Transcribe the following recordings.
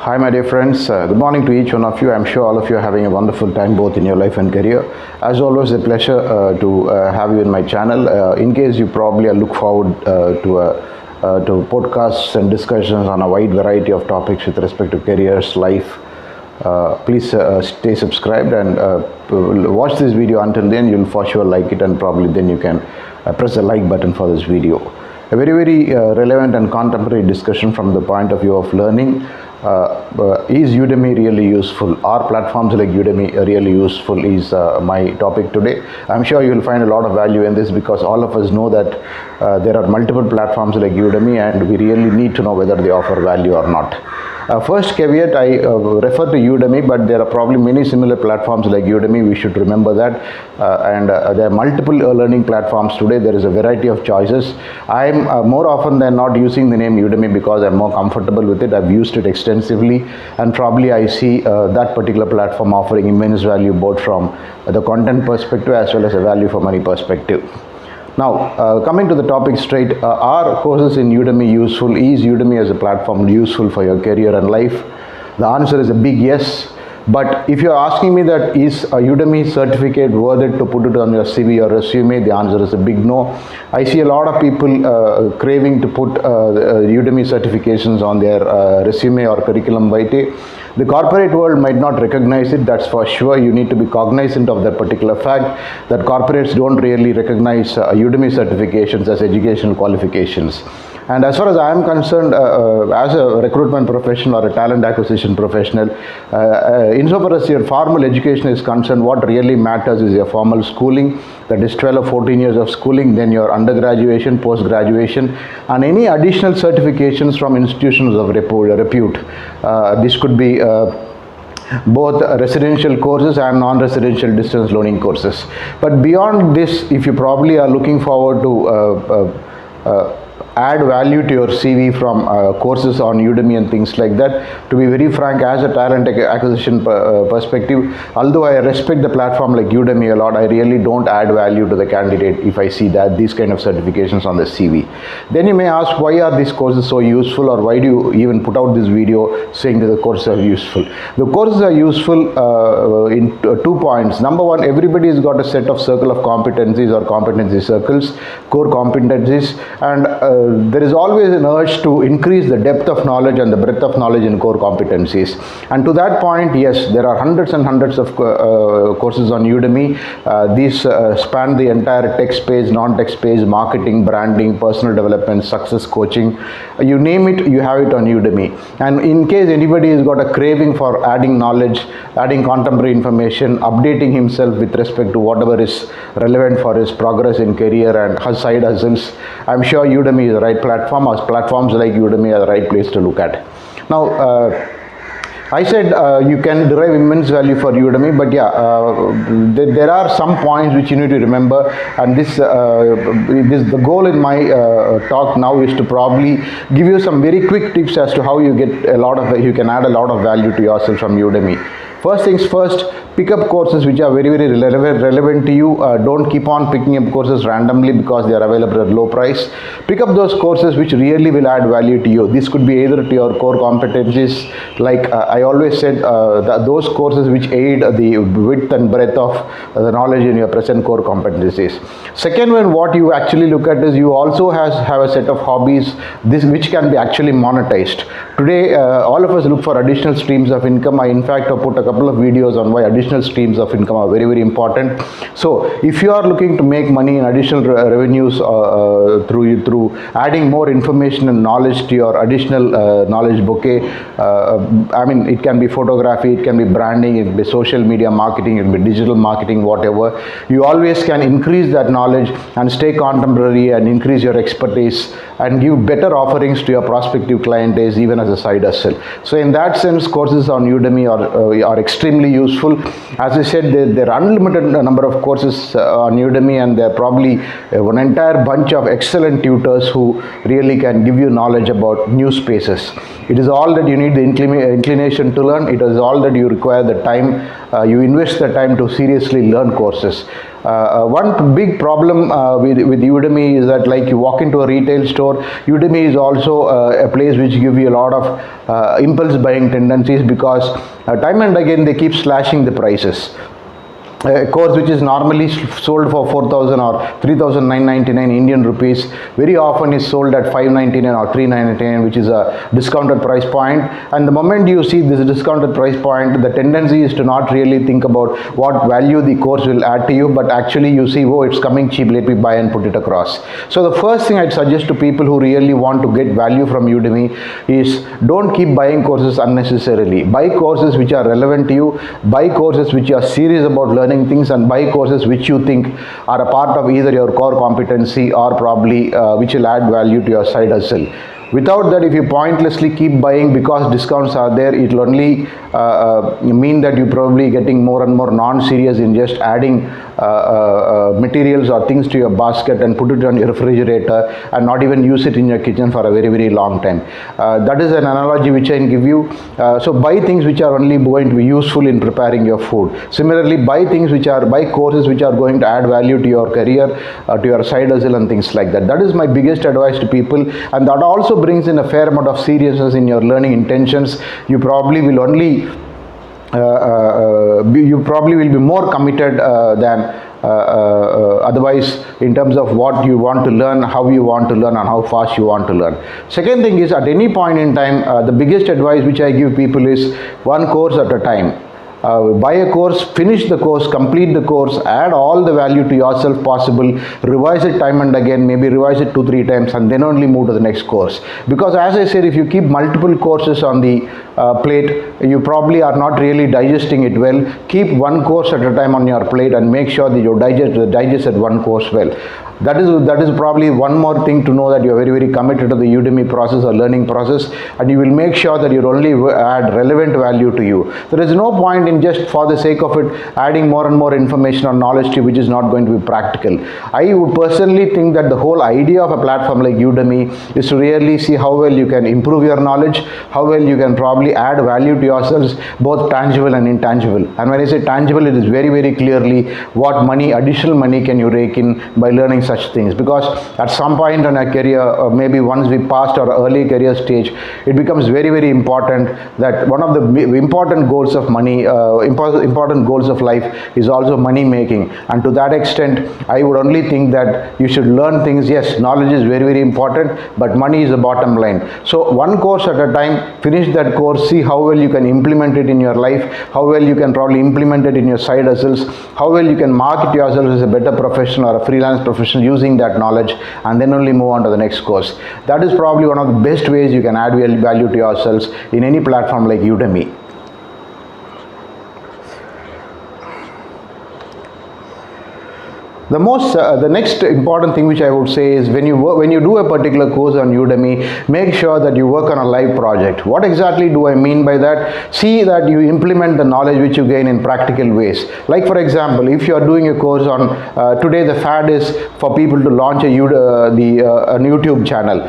Hi my dear friends, good morning to each one of you. I'm sure all of you are having a wonderful time both in your life and career. As always, a pleasure to have you in my channel. In case you probably look forward to podcasts and discussions on a wide variety of topics with respect to careers, life, please stay subscribed and watch this video. Until then, you'll for sure like it, and probably then you can press the like button for this video. A very relevant and contemporary discussion from the point of view of learning. Is Udemy really useful? Are platforms like Udemy really useful is my topic today. I'm sure you will find a lot of value in this, because all of us know that there are multiple platforms like Udemy, and we really need to know whether they offer value or not. First caveat, I refer to Udemy, but there are probably many similar platforms like Udemy. We should remember that. There are multiple learning platforms today. There is a variety of choices. I'm more often than not using the name Udemy because I'm more comfortable with it. I've used it extensively, and probably I see that particular platform offering immense value, both from the content perspective as well as a value for money perspective. Now, coming to the topic straight, are courses in Udemy useful? Is Udemy as a platform useful for your career and life? The answer is a big yes. But if you're asking me that is a Udemy certificate worth it to put it on your CV or resume, the answer is a big no. I see a lot of people craving to put Udemy certifications on their resume or curriculum vitae. The corporate world might not recognize it, that's for sure. You need to be cognizant of that particular fact, that corporates don't really recognize Udemy certifications as educational qualifications. And as far as I am concerned, as a recruitment professional or a talent acquisition professional, insofar as your formal education is concerned, what really matters is your formal schooling, that is 12 or 14 years of schooling, then your undergraduation, post-graduation, and any additional certifications from institutions of repute. This could be both residential courses and non-residential distance learning courses. But beyond this, if you probably are looking forward to add value to your CV from courses on Udemy and things like that, to be very frank, as a talent acquisition perspective, although I respect the platform like Udemy a lot, I really don't add value to the candidate if I see that these kind of certifications on the CV. Then you may ask, why are these courses so useful, or why do you even put out this video saying that the courses are useful? The courses are useful in 2 points. Number one, everybody has got a set of circle of competencies or competency circles, core competencies, and there is always an urge to increase the depth of knowledge and the breadth of knowledge in core competencies. And to that point, yes, there are hundreds and hundreds of courses on Udemy. These span the entire text page, non-text page, marketing, branding, personal development, success coaching. You name it, you have it on Udemy. And in case anybody has got a craving for adding knowledge, adding contemporary information, updating himself with respect to whatever is relevant for his progress in career and his side hustles, I'm sure Udemy is the right platform, or platforms like Udemy are the right place to look at. Now, I said you can derive immense value for Udemy, but yeah, there are some points which you need to remember, and the goal in my talk now is to probably give you some very quick tips as to how you can add a lot of value to yourself from Udemy. First things first, pick up courses which are very relevant to you. Don't keep on picking up courses randomly because they are available at low price. Pick up those courses which really will add value to you. This could be either to your core competencies, like I always said, those courses which aid the width and breadth of the knowledge in your present core competencies. Second one, what you actually look at is you also have a set of hobbies which can be actually monetized. Today, all of us look for additional streams of income. I in fact have put a couple of videos on why additional streams of income are very important. So if you are looking to make money in additional revenues through adding more information and knowledge to your additional knowledge bouquet, I mean, it can be photography, it can be branding, it can be social media marketing, it can be digital marketing, whatever. You always can increase that knowledge and stay contemporary and increase your expertise and give better offerings to your prospective client base, even as a side hustle. So in that sense, courses on Udemy are extremely useful. As I said, there are unlimited number of courses on Udemy, and there are probably an entire bunch of excellent tutors who really can give you knowledge about new spaces. It is all that you need the inclination to learn. It is all that you require the time. You invest the time to seriously learn courses. One big problem with Udemy is that, like, you walk into a retail store, Udemy is also a place which give you a lot of impulse buying tendencies, because time and again they keep slashing the prices. A course which is normally sold for 4,000 or 3,999 Indian rupees very often is sold at 599 or 399, which is a discounted price point. And the moment you see this discounted price point, the tendency is to not really think about what value the course will add to you, but actually you see, oh, it's coming cheap, let me buy and put it across. So the first thing I'd suggest to people who really want to get value from Udemy is, don't keep buying courses unnecessarily. Buy courses which are relevant to you, buy courses which you are serious about learning things, and buy courses which you think are a part of either your core competency or probably which will add value to your side hustle. Without that, if you pointlessly keep buying because discounts are there, it will only mean that you're probably getting more and more non-serious in just adding materials or things to your basket and put it on your refrigerator and not even use it in your kitchen for a very, very long time. That is an analogy which I can give you. So buy things which are only going to be useful in preparing your food. Similarly, buy courses which are going to add value to your career, to your side hustle and things like that. That is my biggest advice to people, and that also brings in a fair amount of seriousness in your learning intentions. You probably will only be more committed than otherwise, in terms of what you want to learn, how you want to learn, and how fast you want to learn. Second thing is, at any point in time, the biggest advice which I give people is one course at a time. Buy a course, finish the course, complete the course, add all the value to yourself possible, revise it time and again, maybe revise it 2-3 times, and then only move to the next course. Because as I said, if you keep multiple courses on the plate, you probably are not really digesting it well. Keep one course at a time on your plate and make sure that you digest that one course well. That is probably one more thing to know, that you are very, very committed to the Udemy process or learning process, and you will make sure that you only add relevant value to you. There is no point in just for the sake of it adding more and more information or knowledge to you which is not going to be practical. I would personally think that the whole idea of a platform like Udemy is to really see how well you can improve your knowledge, how well you can probably add value to yourselves, both tangible and intangible. And when I say tangible, it is very, very clearly what additional money can you rake in by learning such things. Because at some point in our career, maybe once we passed our early career stage, it becomes very, very important that one of the important goals of money, important goals of life is also money making. And to that extent, I would only think that you should learn things. Yes, knowledge is very, very important, but money is the bottom line. So one course at a time, finish that course, see how well you can implement it in your life, how well you can probably implement it in your side hustles, how well you can market yourself as a better professional or a freelance professional using that knowledge, and then only move on to the next course. That is probably one of the best ways you can add value to yourselves in any platform like Udemy. The next important thing which I would say is, when you do a particular course on Udemy, make sure that you work on a live project. What exactly do I mean by that? See that you implement the knowledge which you gain in practical ways. Like, for example, if you are doing a course on today the fad is for people to launch a YouTube channel.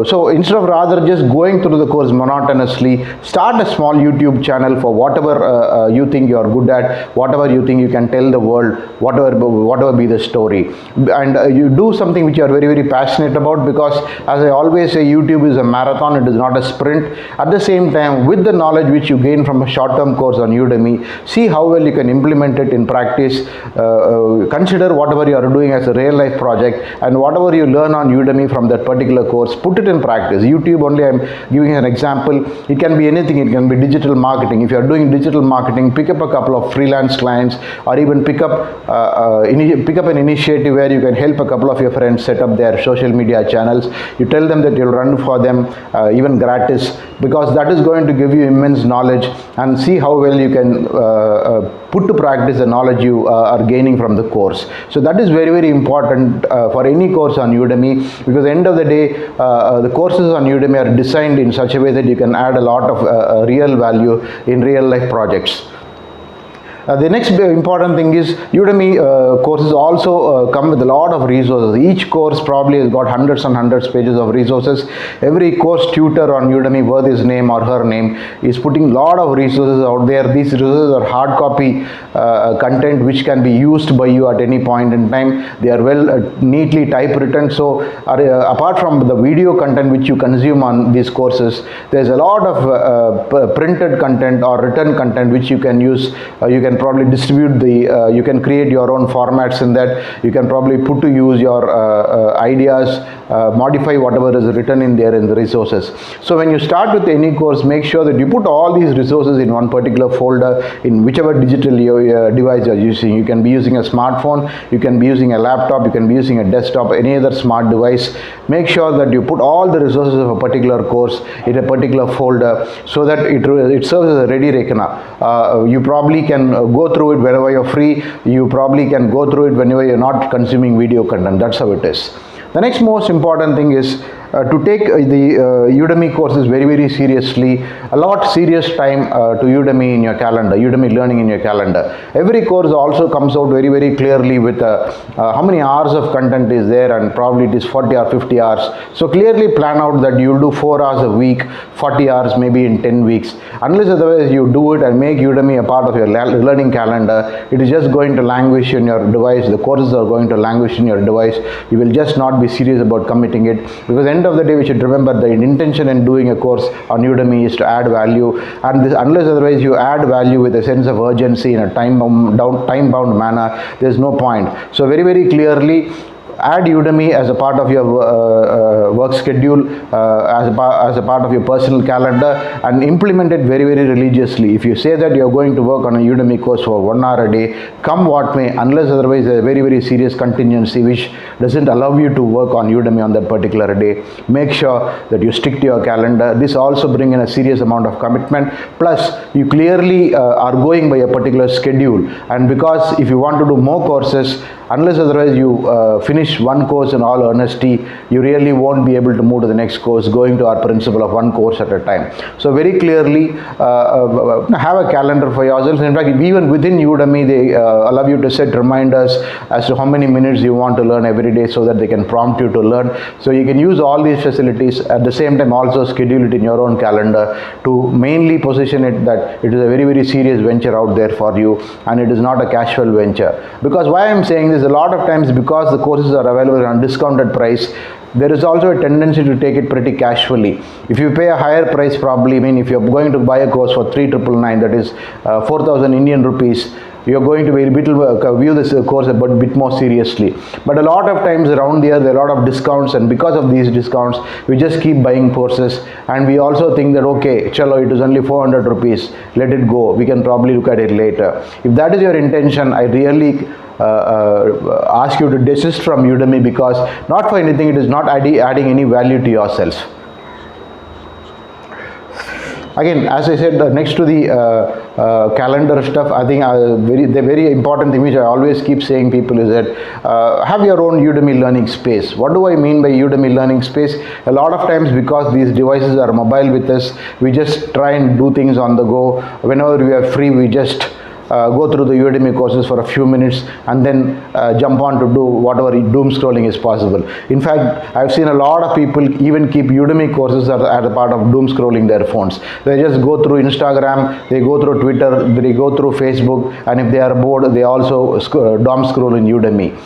So instead of rather just going through the course monotonously, start a small YouTube channel for whatever you think you are good at, whatever you think you can tell the world, whatever be the story, and you do something which you are very, very passionate about. Because as I always say, YouTube is a marathon, it is not a sprint. At the same time, with the knowledge which you gain from a short-term course on Udemy, see how well you can implement it in practice. Consider whatever you are doing as a real-life project, and whatever you learn on Udemy from that particular course, put it in practice. YouTube only, I'm giving an example. It can be anything. It can be digital marketing. If you are doing digital marketing, pick up a couple of freelance clients, or even pick up an initiative where you can help a couple of your friends set up their social media channels. You tell them that you'll run for them even gratis, because that is going to give you immense knowledge, and see how well you can put to practice the knowledge you are gaining from the course. So that is very, very important for any course on Udemy, because at the end of the day, the courses on Udemy are designed in such a way that you can add a lot of real value in real life projects. The next important thing is Udemy courses also come with a lot of resources. Each course probably has got hundreds and hundreds pages of resources. Every course tutor on Udemy, worth his name or her name, is putting a lot of resources out there. These resources are hard copy content which can be used by you at any point in time. They are well neatly typewritten. So apart from the video content which you consume on these courses, there's a lot of printed content or written content which you can use. You can probably distribute you can create your own formats in that. You can probably put to use your ideas, modify whatever is written in there in the resources. So when you start with any course, make sure that you put all these resources in one particular folder in whichever digital device you are using. You can be using a smartphone, you can be using a laptop, you can be using a desktop, any other smart device. Make sure that you put all the resources of a particular course in a particular folder so that it serves as a ready reckoner. You probably can go through it whenever you're free. You probably can go through it whenever you're not consuming video content. That's how it is. The next most important thing is to take the Udemy courses very, very seriously. Allot serious time to Udemy in your calendar, Udemy learning in your calendar. Every course also comes out very, very clearly with how many hours of content is there, and probably it is 40 or 50 hours. So clearly plan out that you will do 4 hours a week, 40 hours maybe in 10 weeks. Unless otherwise you do it and make Udemy a part of your learning calendar, it is just going to languish in your device. The courses are going to languish in your device. You will just not be serious about committing it, because end of the day we should remember the intention in doing a course on Udemy is to add value, and this, unless otherwise you add value with a sense of urgency in a time-bound manner, there is no point. So very, very clearly add Udemy as a part of your work schedule, as a part of your personal calendar, and implement it very, very religiously. If you say that you are going to work on a Udemy course for 1 hour a day, come what may, unless otherwise there is a very, very serious contingency which doesn't allow you to work on Udemy on that particular day, make sure that you stick to your calendar. This also brings in a serious amount of commitment. Plus, you clearly are going by a particular schedule, and because if you want to do more courses, unless otherwise you finish one course in all honesty, you really won't be able to move to the next course, going to our principle of one course at a time. So very clearly have a calendar for yourself. In fact, even within Udemy, they allow you to set reminders as to how many minutes you want to learn every day, so that they can prompt you to learn. So you can use all these facilities. At the same time, also schedule it in your own calendar to mainly position it that it is a very, very serious venture out there for you, and it is not a casual venture. Because why I'm saying this, a lot of times because the courses are available on discounted price, there is also a tendency to take it pretty casually. If you pay a higher price, probably, I mean, if you're going to buy a course for 3,999, that is 4,000 Indian rupees, you're going to view this course a bit more seriously. But a lot of times around here, there are a lot of discounts, and because of these discounts, we just keep buying courses, and we also think that, okay, chalo, it is only 400 rupees, let it go, we can probably look at it later. If that is your intention, I really ask you to desist from Udemy, because not for anything, it is not adding any value to yourself. Again, as I said, next to the calendar stuff, I think the very important thing which I always keep saying people is that have your own Udemy learning space. What do I mean by Udemy learning space? A lot of times, because these devices are mobile with us, we just try and do things on the go. Whenever we are free, we just go through the Udemy courses for a few minutes and then jump on to do whatever doom scrolling is possible. In fact, I've seen a lot of people even keep Udemy courses as a part of doom scrolling their phones. They just go through Instagram, they go through Twitter, they go through Facebook, and if they are bored, they also doom scroll in Udemy.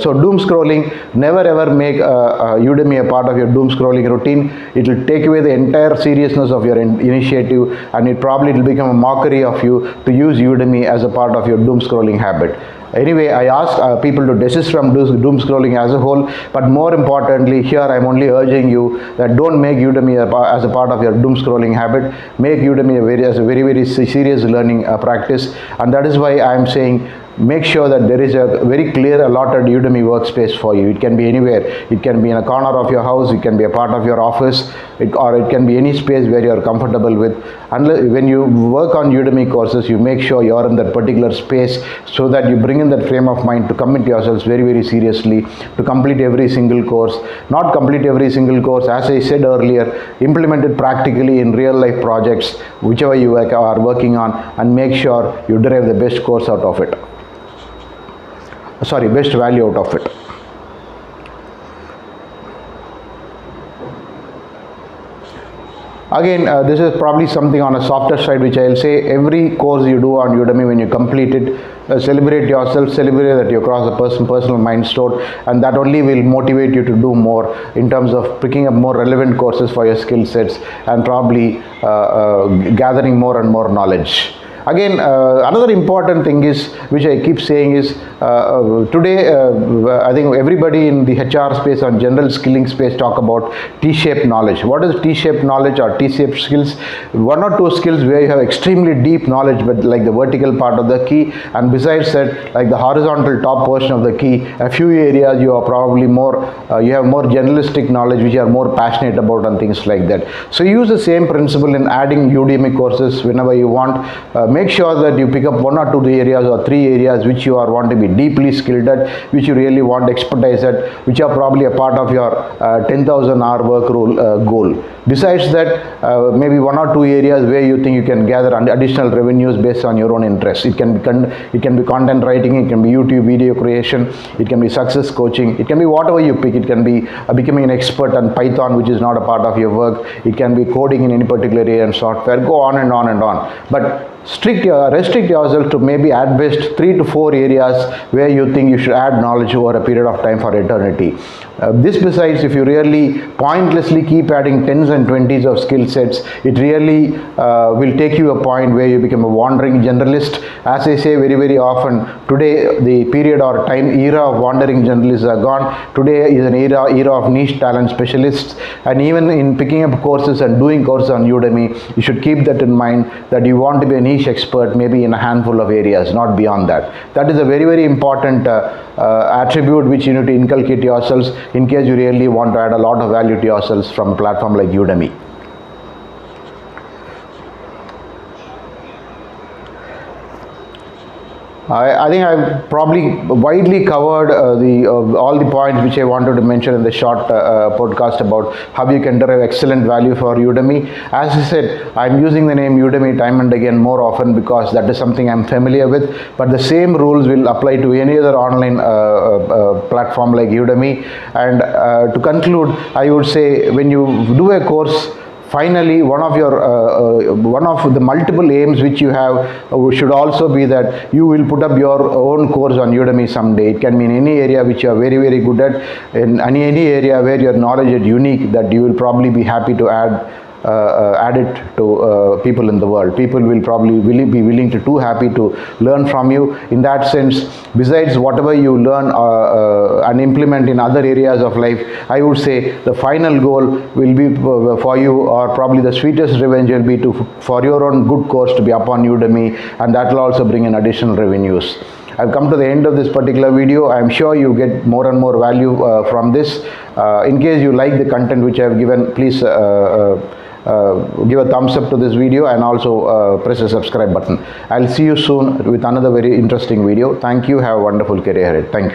So doom scrolling, never ever make Udemy a part of your doom scrolling routine. It will take away the entire seriousness of your initiative, and it probably will become a mockery of you to use Udemy as a part of your doom scrolling habit. Anyway, I ask people to desist from doom scrolling as a whole, but more importantly, here I'm only urging you that don't make Udemy as a part of your doom scrolling habit. Make Udemy as a very, very serious learning practice, and that is why I'm saying make sure that there is a very clear allotted Udemy workspace for you. It can be anywhere. It can be in a corner of your house, it can be a part of your office, or it can be any space where you are comfortable with. When you work on Udemy courses, you make sure you are in that particular space so that you bring in that frame of mind to commit yourselves very, very seriously to complete every single course. Not complete every single course, as I said earlier, implement it practically in real life projects, whichever you are working on, and make sure you derive the best course out of it. Best value out of it. Again, this is probably something on a softer side, which I'll say every course you do on Udemy, when you complete it, celebrate yourself, celebrate that you cross a personal milestone, and that only will motivate you to do more in terms of picking up more relevant courses for your skill sets and probably gathering more and more knowledge. Again, another important thing is, which I keep saying is, today I think everybody in the HR space or general skilling space talk about T-shaped knowledge. What is T-shaped knowledge or T-shaped skills? One or two skills where you have extremely deep knowledge, but like the vertical part of the key, and besides that, like the horizontal top portion of the key, a few areas you are probably more, you have more generalistic knowledge which you are more passionate about and things like that. So use the same principle in adding Udemy courses whenever you want. Make sure that you pick up one or two areas or three areas which you want to be deeply skilled at, which you really want expertise at, which are probably a part of your 10,000 hour work rule goal. Besides that, maybe one or two areas where you think you can gather additional revenues based on your own interests. It can be content writing, it can be YouTube video creation, it can be success coaching, it can be whatever you pick. It can be becoming an expert on Python, which is not a part of your work. It can be coding in any particular area and software. Go on and on and on. But restrict yourself to maybe at best 3 to 4 areas where you think you should add knowledge over a period of time for eternity. This besides, if you really pointlessly keep adding 10s and 20s of skill sets, it really will take you a point where you become a wandering generalist. As I say very, very often, today the period or time era of wandering generalists are gone. Today is an era of niche talent specialists, and even in picking up courses and doing courses on Udemy, you should keep that in mind, that you want to be a niche expert maybe in a handful of areas, not beyond that. That is a very, very important attribute which you need to inculcate yourselves in case you really want to add a lot of value to yourselves from a platform like Udemy. I think I've probably widely covered all the points which I wanted to mention in the short podcast about how you can derive excellent value for Udemy. As I said, I'm using the name Udemy time and again more often because that is something I'm familiar with, but the same rules will apply to any other online platform like Udemy. And to conclude, I would say, when you do a course, finally, one of the multiple aims which you have should also be that you will put up your own course on Udemy someday. It can be in any area which you are very, very good at, in any area where your knowledge is unique, that you will probably be happy to add it to people in the world. People will probably be willing to too happy to learn from you. In that sense, besides whatever you learn and implement in other areas of life, I would say the final goal will be for you, or probably the sweetest revenge will be for your own good course to be up on Udemy, and that will also bring in additional revenues. I've come to the end of this particular video. I'm sure you get more and more value from this. In case you like the content which I have given, please give a thumbs up to this video and also press the subscribe button. I'll see you soon with another very interesting video. Thank you. Have a wonderful career ahead. Thank you.